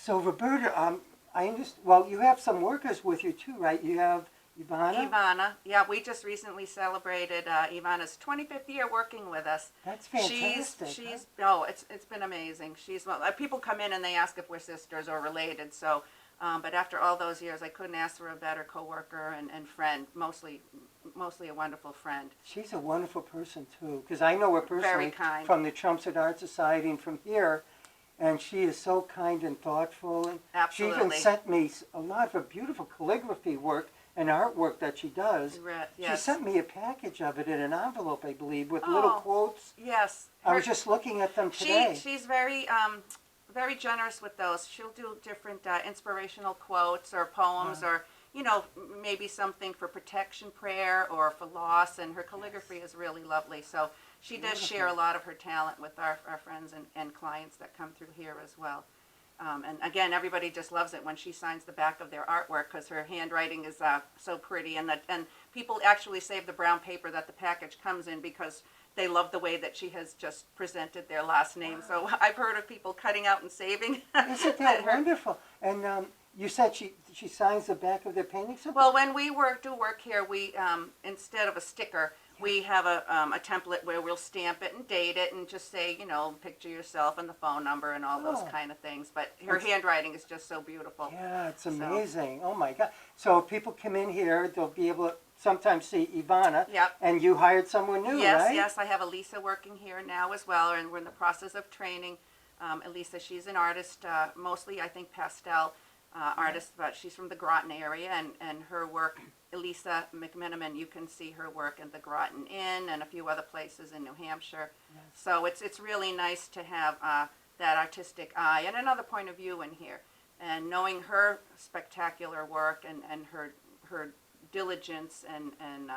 So Roberta, I understand. Well, you have some workers with you too, right? You have Ivana. Ivana, yeah, we just recently celebrated Ivana's 25th year working with us. That's fantastic. She's oh, it's been amazing. She's well, people come in and they ask if we're sisters or related. So, but after all those years, I couldn't ask for a better coworker and friend. Mostly a wonderful friend. She's a wonderful person too, because I know her personally Very kind. from the Chelmsford Art Society and from here, and she is so kind and thoughtful. And Absolutely. she even sent me a lot of her beautiful calligraphy work and artwork that she does. Yes. She sent me a package of it in an envelope, I believe, with little quotes. Yes. I was just looking at them today. She's very very generous with those. She'll do different inspirational quotes or poems or maybe something for protection prayer or for loss, and her calligraphy is really lovely. So she does share a lot of her talent with our friends and clients that come through here as well. And again, everybody just loves it when she signs the back of their artwork because her handwriting is so pretty, and people actually save the brown paper that the package comes in because they love the way that she has just presented their last name. So I've heard of people cutting out and saving. Isn't that wonderful? And you said she signs the back of their paintings? Well, when we do work here, we instead of a sticker, we have a template where we'll stamp it and date it and just say, picture yourself and the phone number and all those kind of things. But her handwriting is just so beautiful. Yeah, it's amazing. Oh, my God. So if people come in here, they'll be able to sometimes see Ivana. Yep. And you hired someone new, right? Yes. I have Elisa working here now as well, and we're in the process of training. Elisa, she's an artist, mostly, I think, pastel artist, but she's from the Groton area, and her work, Elisa McMenamin, you can see her work in the Groton Inn and a few other places in New Hampshire. Yes. So it's really nice to have that artistic eye and another point of view in here. And knowing her spectacular work and her diligence and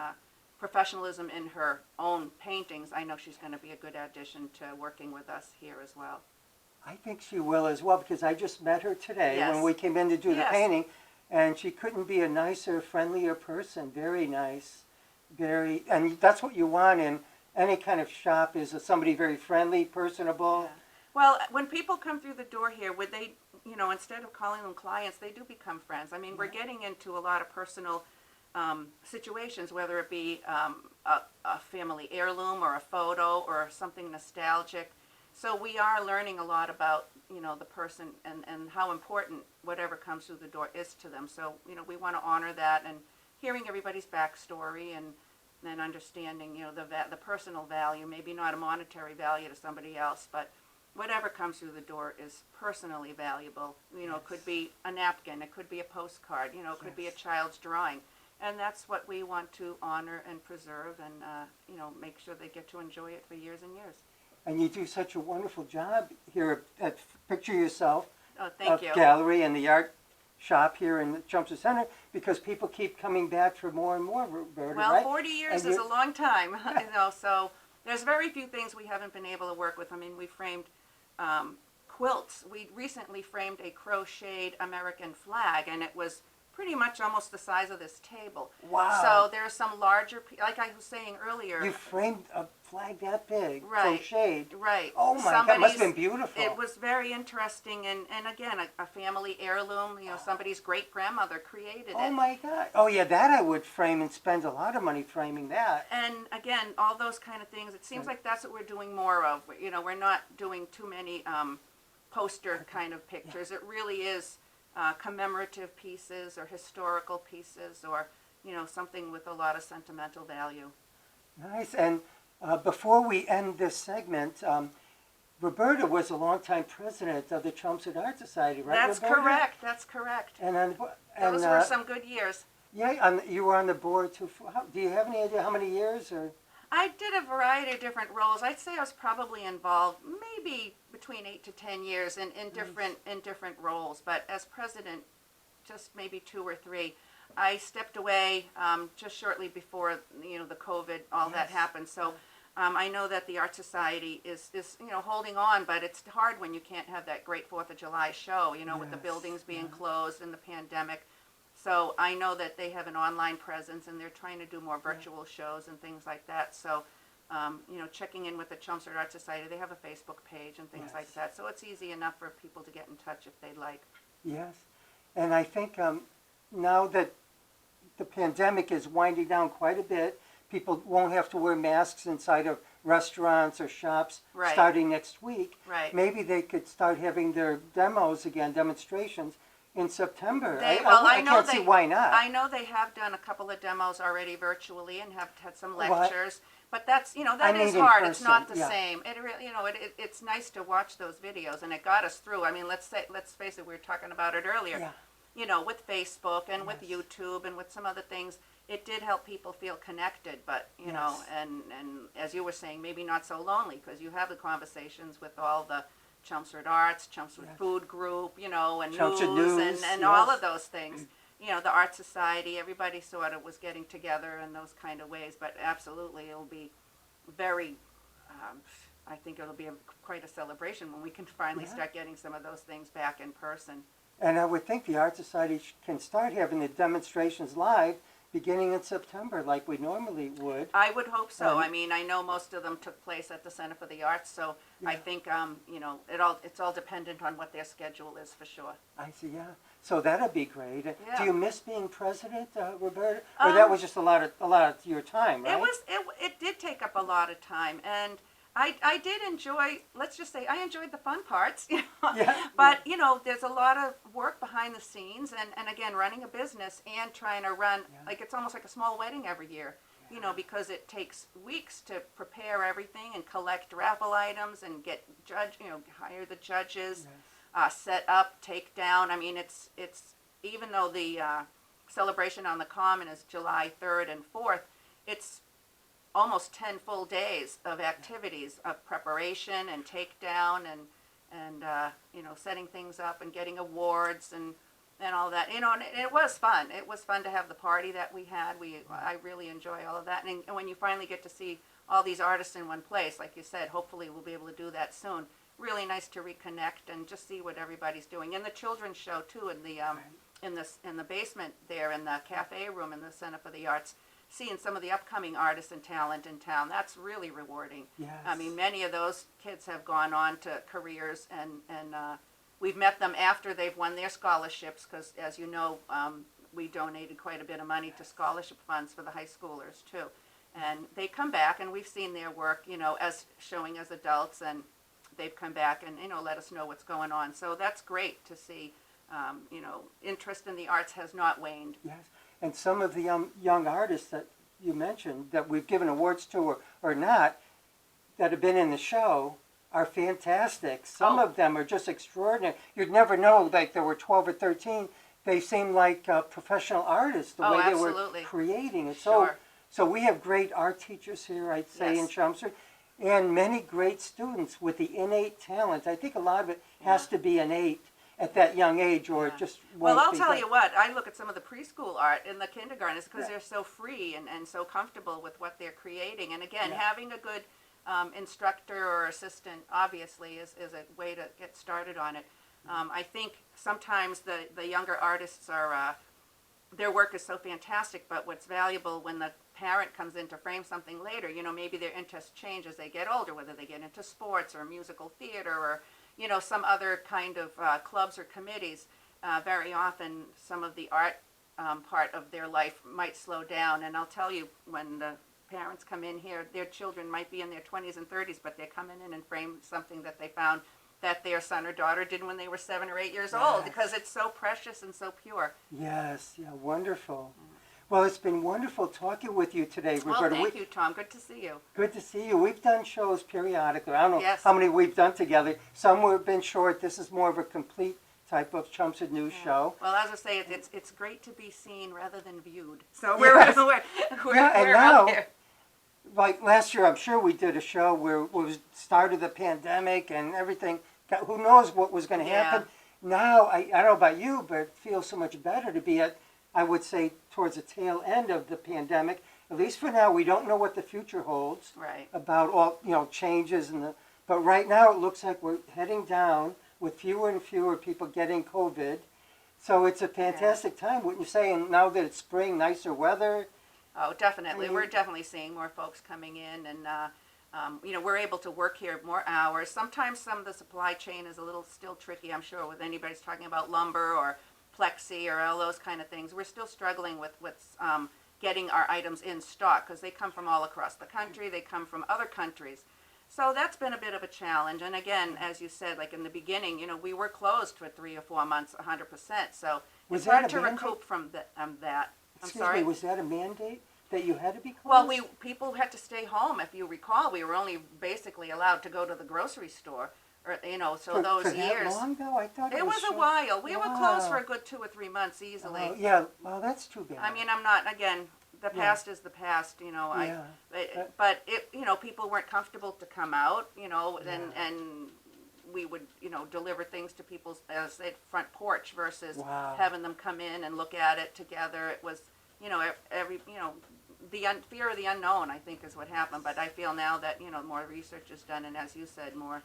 professionalism in her own paintings, I know she's going to be a good addition to working with us here as well. I think she will as well, because I just met her today when we came in to do the painting, and she couldn't be a nicer, friendlier person. Very nice, and that's what you want in any kind of shop, is somebody very friendly, personable. Yeah. Well, when people come through the door here, would they, instead of calling them clients, they do become friends. I mean, we're getting into a lot of personal situations, whether it be a family heirloom or a photo or something nostalgic. So we are learning a lot about, the person and how important whatever comes through the door is to them. So, we want to honor that, and hearing everybody's backstory and then understanding, the personal value, maybe not a monetary value to somebody else, but whatever comes through the door is personally valuable. It could be a napkin, it could be a postcard, it could be a child's drawing. And that's what we want to honor and preserve and, make sure they get to enjoy it for years and years. And you do such a wonderful job here at Picture Yourself Gallery and the art shop here in the Chelmsford Center, because people keep coming back for more and more, Roberta, well, right? 40 years is a long time, so there's very few things we haven't been able to work with. I mean, we framed quilts. We recently framed a crocheted American flag, and it was pretty much almost the size of this table. Wow. So there's some larger, like I was saying earlier. You framed a flag that big, right, crocheted. Right. Oh my God, it must have been beautiful. It was very interesting, and again, a family heirloom, somebody's great-grandmother created it. Oh my God. Oh yeah, that I would frame and spend a lot of money framing that. And again, all those kind of things, it seems like that's what we're doing more of. We're not doing too many poster kind of pictures. It really is commemorative pieces or historical pieces or, something with a lot of sentimental value. Nice. And before we end this segment, Roberta was a longtime president of the Chelmsford Art Society, right, That's Roberta? correct. That's correct. And those were some good years. Yeah, you were on the board too. Do you have any idea how many years? Or? I did a variety of different roles. I'd say I was probably involved maybe between 8 to 10 years in different roles. But as president, just maybe 2 or 3. I stepped away just shortly before the COVID, all that happened. So I know that the Art Society is holding on, but it's hard when you can't have that great 4th of July show, with the buildings being closed and the pandemic. So I know that they have an online presence and they're trying to do more virtual shows and things like that. So checking in with the Chelmsford Art Society. They have a Facebook page and things like that. So it's easy enough for people to get in touch if they'd like. Yes. And I think now that the pandemic is winding down quite a bit, people won't have to wear masks inside of restaurants or shops starting next week. Right. Maybe they could start having their demos again, demonstrations, in September. I can't see why not. I know they have done a couple of demos already virtually and have had some lectures. But that's, that is hard. It's not the same. It really, it's nice to watch those videos, and it got us through. I mean, let's face it. We were talking about it earlier. Yeah. With Facebook and with YouTube and with some other things, it did help people feel connected. But and as you were saying, maybe not so lonely because you have the conversations with all the Chelmsford Arts, Chelmsford Food Group, and news and all of those things. The Art Society, everybody sort of was getting together in those kind of ways, but absolutely it'll be very, I think it'll be quite a celebration when we can finally start getting some of those things back in person. And I would think the Art Society can start having the demonstrations live beginning in September like we normally would. I would hope so. I mean, I know most of them took place at the Center for the Arts, so I think, it's all dependent on what their schedule is for sure. I see, yeah. So that'd be great. Do you miss being president, Roberta? Or that was just a lot of your time, right? It did take up a lot of time, and I did enjoy, let's just say, I enjoyed the fun parts, but, there's a lot of work behind the scenes, and again, running a business and trying to run, it's almost like a small wedding every year, because it takes weeks to prepare everything and collect raffle items and get hire the judges, set up, take down. I mean, it's even though the celebration on the Common is July 3rd and 4th, it's almost 10 full days of activities of preparation and takedown and setting things up and getting awards and all that. And it was fun. It was fun to have the party that we had. I really enjoy all of that. And when you finally get to see all these artists in one place, like you said, hopefully we'll be able to do that soon. Really nice to reconnect and just see what everybody's doing. And the children's show too in the basement there in the cafe room in the Center for the Arts. Seeing some of the upcoming artists and talent in town, that's really rewarding. Yes. I mean, many of those kids have gone on to careers, and we've met them after they've won their scholarships, because as you know, we donated quite a bit of money to scholarship funds for the high schoolers too. And they come back, and we've seen their work, as showing as adults, and they've come back and, let us know what's going on. So that's great to see, interest in the arts has not waned. Yes. And some of the young artists that you mentioned that we've given awards to or not, that have been in the show, are fantastic. Some of them are just extraordinary. You'd never know, like there were 12 or 13. They seem like professional artists, the way they were creating it. Sure. So we have great art teachers here, I'd say, in Chelmsford, and many great students with the innate talent. I think a lot of it has to be innate at that young age, or it just won't. Well, I'll tell you what, I look at some of the preschool art in the kindergartens because they're so free and so comfortable with what they're creating. And again, having a good instructor or assistant obviously is a way to get started on it. I think sometimes the younger artists are, their work is so fantastic, but what's valuable when the parent comes in to frame something later, maybe their interests change as they get older, whether they get into sports or musical theater or some other kind of clubs or committees. Very often some of the art part of their life might slow down. And I'll tell you, when the parents come in here, their children might be in their 20s and 30s, but they're coming in and frame something that they found that their son or daughter did when they were 7 or 8 years old, because it's so precious and so pure. Yes, wonderful. Well, it's been wonderful talking with you today, Roberta. Well, thank you, Tom. Good to see you. Good to see you. We've done shows periodically. I don't know how many we've done together. Some have been short. This is more of a complete type of Chelmsford News show. Well, as I say, it's great to be seen rather than viewed. So we're out there. Like last year, I'm sure we did a show where it was start of the pandemic and everything. Who knows what was going to happen? Now, I don't know about you, but it feels so much better to be at, I would say, towards the tail end of the pandemic. At least for now, we don't know what the future holds about all changes but right now it looks like we're heading down with fewer and fewer people getting COVID. So it's a fantastic time, wouldn't you say? And now that it's spring, nicer weather. Oh, definitely. We're definitely seeing more folks coming in, and you know, we're able to work here more hours. Sometimes some of the supply chain is a little still tricky, I'm sure, with anybody's talking about lumber or plexi or all those kind of things. We're still struggling with getting our items in stock because they come from all across the country. They come from other countries. So that's been a bit of a challenge. And again, as you said, like in the beginning, you know, we were closed for 3 or 4 months, 100%. So it's hard to recoup from that. Excuse me, was that a mandate that you had to be closed? Well, people had to stay home. If you recall, we were only basically allowed to go to the grocery store, or you know, so for those that years. Long though? I thought it was a short. while. We were closed for Wow. a good 2 or 3 months easily. Yeah, well, that's too bad. I mean, I'm not, again, the past is the past, you know. But it, you know, people weren't comfortable to come out, you know, and we would, you know, deliver things to people's as a front porch versus having them come in and look at it together. It was, you know, you know, the fear of the unknown, I think, is what happened. But I feel now that, you know, more research is done, and as you said, more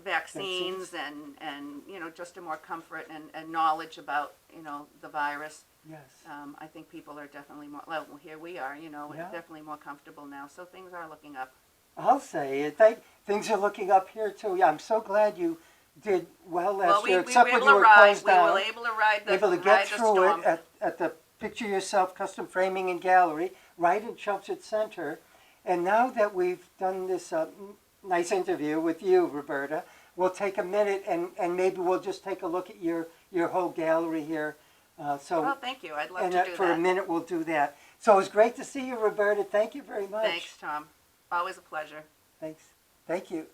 vaccines and you know, just a more comfort and knowledge about, you know, the virus. Yes. I think people are definitely more, well, here we are, you know, definitely more comfortable now. So things are looking up. I'll say it. Things are looking up here too. Yeah, I'm so glad you did well last year, except when you were closed down. We were able to ride the able to get through storm. it at the Picture Yourself Custom Framing and Gallery, right in Chelmsford Center. And now that we've done this nice interview with you, Roberta, we'll take a minute and maybe we'll just take a look at your whole gallery here. Well, thank you. I'd love to do that. For a minute, we'll do that. So it was great to see you, Roberta. Thank you very much. Thanks, Tom. Always a pleasure. Thanks. Thank you.